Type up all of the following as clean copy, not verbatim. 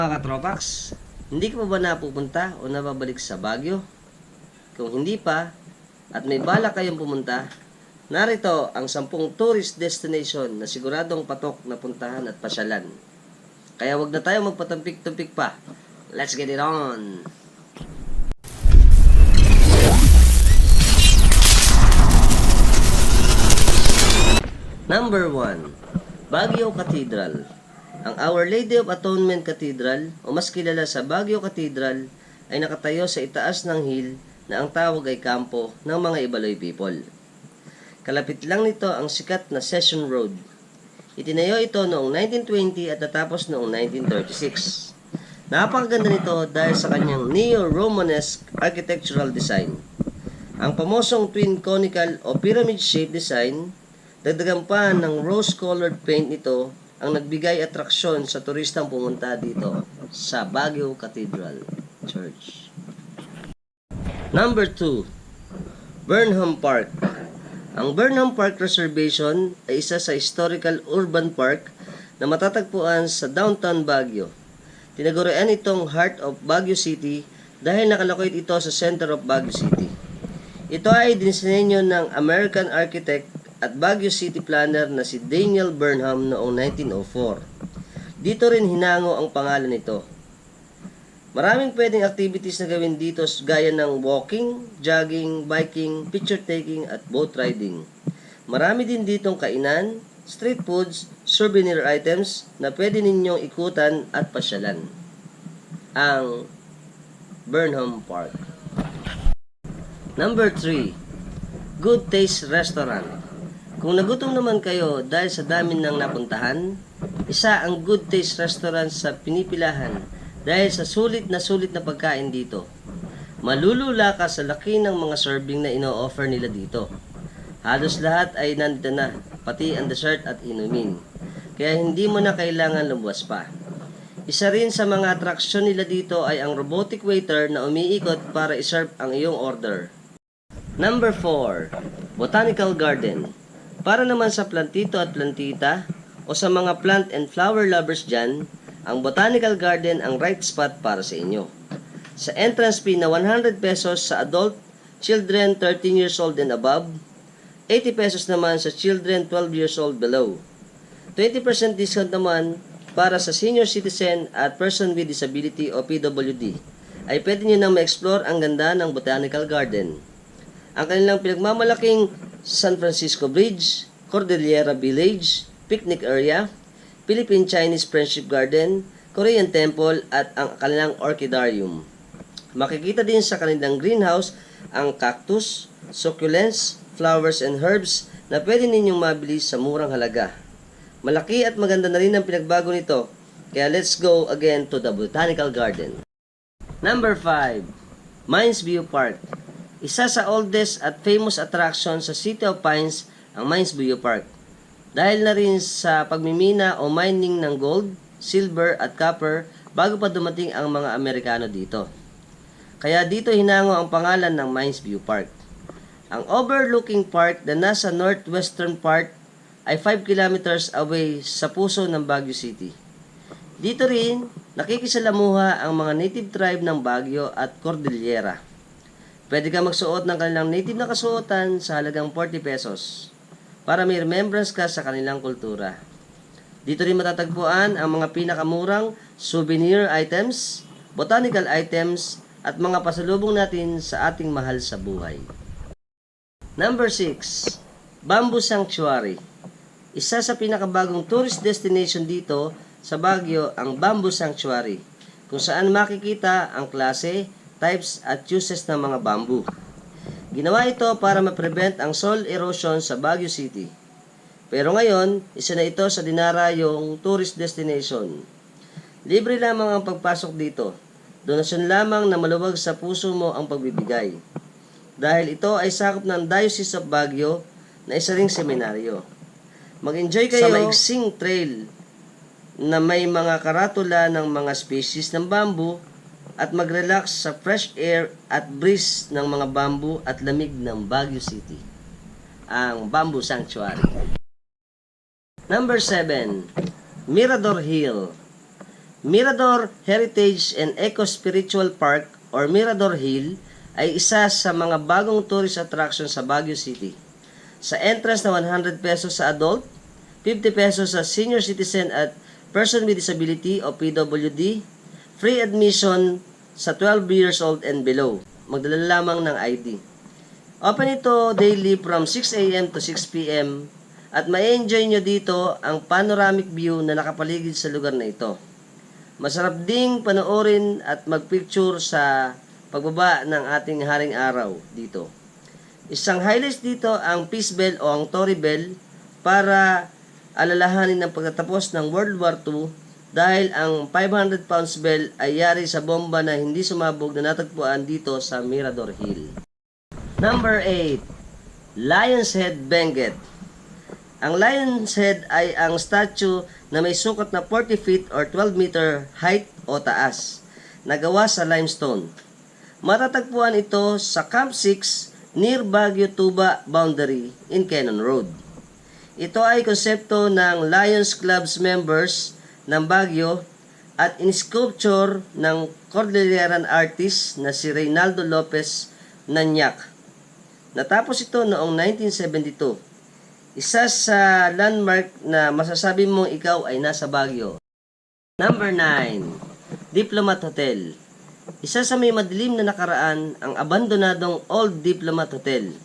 Mga katropax, hindi ka pa ba napupunta o nababalik sa Baguio? Kung hindi pa, at may balak kayong pumunta, narito ang 10 tourist destination na siguradong patok na puntahan at pasyalan. Kaya wag na tayo magpatampik-tampik pa. Let's get it on! Number 1, Baguio Cathedral. Ang Our Lady of Atonement Cathedral, o mas kilala sa Baguio Cathedral, ay nakatayo sa itaas ng hill na ang tawag ay kampo ng mga Ibaloy people. Kalapit lang nito ang sikat na Session Road. Itinayo ito noong 1920 at natapos noong 1936. Napakaganda nito dahil sa kanyang neo-Romanesque architectural design. Ang pamosong twin conical o pyramid-shaped design, dagdagan pa ng rose-colored paint nito ang nagbigay atraksyon sa turistang pumunta dito sa Baguio Cathedral Church. Number 2, Burnham Park. Ang Burnham Park Reservation ay isa sa historical urban park na matatagpuan sa downtown Baguio. Tinagurian itong Heart of Baguio City dahil nakalocate ito sa center of Baguio City. Ito ay dinisenyo ng American architect at Baguio City planner na si Daniel Burnham noong 1904. Dito rin hinango ang pangalan nito. Maraming pwedeng activities na gawin dito gaya ng walking, jogging, biking, picture taking at boat riding. Marami din ditong kainan, street foods, souvenir items na pwede ninyong ikutan at pasyalan. Ang Burnham Park. Number 3, Good Taste Restaurant. Kung nagutom naman kayo dahil sa dami ng napuntahan, isa ang Good Taste Restaurant sa pinipilahan dahil sa sulit na pagkain dito. Malulula ka sa laki ng mga serving na ino-offer nila dito. Halos lahat ay nandito na, pati ang dessert at inumin. Kaya hindi mo na kailangan lumuwas pa. Isa rin sa mga atraksyon nila dito ay ang robotic waiter na umiikot para iserve ang iyong order. Number 4, Botanical Garden. Para naman sa plantito at plantita o sa mga plant and flower lovers dyan, ang Botanical Garden ang right spot para sa inyo. Sa entrance fee na 100 pesos sa adult, children 13 years old and above, 80 pesos naman sa children 12 years old below. 20% discount naman para sa senior citizen at person with disability o PWD, ay pwede nyo nang ma-explore ang ganda ng Botanical Garden. Ang kanilang pinagmamalaking San Francisco Bridge, Cordillera Village, picnic area, Philippine-Chinese Friendship Garden, Korean Temple at ang kanilang orchidarium. Makikita din sa kanilang greenhouse ang cactus, succulents, flowers and herbs na pwede ninyong mabili sa murang halaga. Malaki at maganda na rin ang pinagbago nito, kaya let's go again to the Botanical Garden. Number 5, Mines View Park. Isa sa oldest at famous attraction sa City of Pines ang Mines View Park. Dahil na rin sa pagmimina o mining ng gold, silver at copper bago pa dumating ang mga Amerikano dito. Kaya dito hinango ang pangalan ng Mines View Park. Ang overlooking park na nasa northwestern part ay 5 kilometers away sa puso ng Baguio City. Dito rin nakikisalamuha ang mga native tribe ng Baguio at Cordillera. Pwede ka magsuot ng kanilang native na kasuotan sa halagang 40 pesos para may remembrance ka sa kanilang kultura. Dito rin matatagpuan ang mga pinakamurang souvenir items, botanical items, at mga pasalubong natin sa ating mahal sa buhay. Number 6, Bamboo Sanctuary. Isa sa pinakabagong tourist destination dito sa Baguio ang Bamboo Sanctuary, kung saan makikita ang klase, types at uses ng mga bamboo. Ginawa ito para ma-prevent ang soil erosion sa Baguio City. Pero ngayon, isa na ito sa dinarayong tourist destination. Libre lamang ang pagpasok dito. Donasyon lamang na maluwag sa puso mo ang pagbibigay. Dahil ito ay sakop ng Diocese of Baguio na isa ring seminaryo. Mag-enjoy kayo sa maiksing trail na may mga karatula ng mga species ng bamboo at mag-relax sa fresh air at breeze ng mga bamboo at lamig ng Baguio City. Ang Bamboo Sanctuary. Number 7, Mirador Hill. Mirador Heritage and Eco-Spiritual Park or Mirador Hill ay isa sa mga bagong tourist attraction sa Baguio City. Sa entrance na 100 pesos sa adult, 50 pesos sa senior citizen at person with disability o PWD, free admission sa 12 years old and below. Magdala lamang ng ID. Open ito daily from 6 a.m. to 6 p.m. at ma-enjoy nyo dito ang panoramic view na nakapaligid sa lugar na ito. Masarap ding panoorin at magpicture sa pagbaba ng ating haring araw dito. Isang highlights dito ang Peace Bell o ang Tory Bell para alalahanin ng pagtatapos ng World War II dahil ang 500 pounds bell ay yari sa bomba na hindi sumabog na natagpuan dito sa Mirador Hill. Number 8. Lion's Head Benguet. Ang Lion's Head ay ang statue na may sukat na 40 feet or 12 meter height o taas, nagawa sa limestone. Matatagpuan ito sa Camp 6 near Baguio Tuba boundary in Cannon Road. Ito ay konsepto ng Lions Club's members ng Baguio at in-sculpture ng Cordilleran artist na si Reynaldo Lopez Nanyak. Natapos ito noong 1972. Isa sa landmark na masasabi mong ikaw ay nasa Baguio. Number 9. Diplomat Hotel. Isa sa may madilim na nakaraan ang abandonadong Old Diplomat Hotel.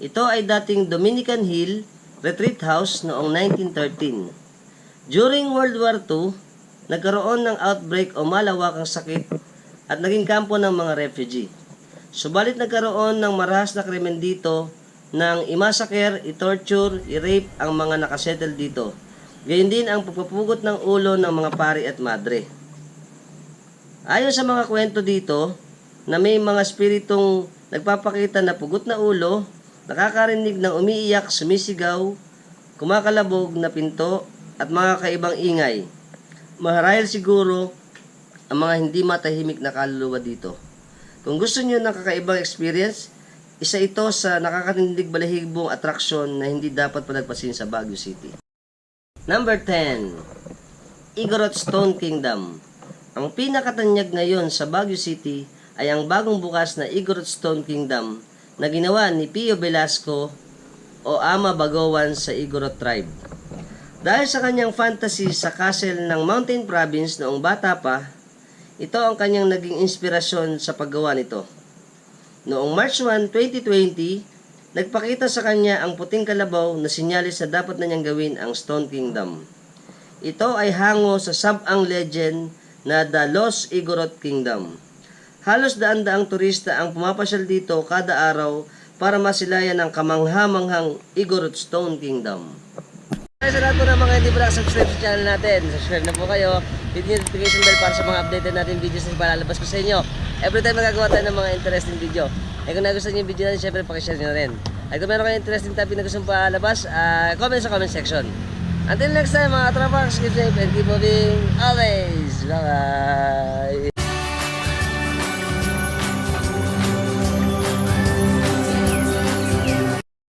Ito ay dating Dominican Hill Retreat House noong 1913. During World War II, nagkaroon ng outbreak o malawakang sakit at naging kampo ng mga refugee. Subalit nagkaroon ng marahas na krimen dito nang i-massacre, i-torture, i-rape ang mga nakasettle dito. Gayon din ang pagpapugot ng ulo ng mga pari at madre. Ayon sa mga kwento dito, na may mga spiritong nagpapakita na pugot na ulo, nakakarinig ng umiiyak, sumisigaw, kumakalabog na pinto, at mga kaibang ingay. Marahil siguro ang mga hindi matahimik na kaluluwa dito. Kung gusto niyo ng kakaibang experience, isa ito sa nakakatindig balahibong atraksyon na hindi dapat palagpasin sa Baguio City. Number 10. Igorot Stone Kingdom. Ang pinakatanyag ngayon sa Baguio City ay ang bagong bukas na Igorot Stone Kingdom na ginawa ni Pio Velasco o Ama Bagowan sa Igorot Tribe. Dahil sa kanyang fantasy sa castle ng Mountain Province noong bata pa, ito ang kanyang naging inspirasyon sa paggawa nito. Noong March 1, 2020, nagpakita sa kanya ang puting kalabaw na sinyalis na dapat na niyang gawin ang Stone Kingdom. Ito ay hango sa sab-ang legend na The Lost Igorot Kingdom. Halos daan-daang turista ang pumapasyal dito kada araw para masilayan ang kamangha-manghang Igorot Stone Kingdom. Sa lahat po ng mga hindi pa nakasubscribe sa channel natin, subscribe na po kayo, hit yung notification bell para sa mga updated natin videos na ipalalabas ko sa inyo. Every time magagawa tayo ng mga interesting video. Ay kung nagustuhan niyo yung video natin, syempre pakishare nyo na rin. Ay kung meron kayong interesting topic na gustong palabas, comment sa comment section. Until next time mga tropa, keep safe and keep moving always. Bye bye!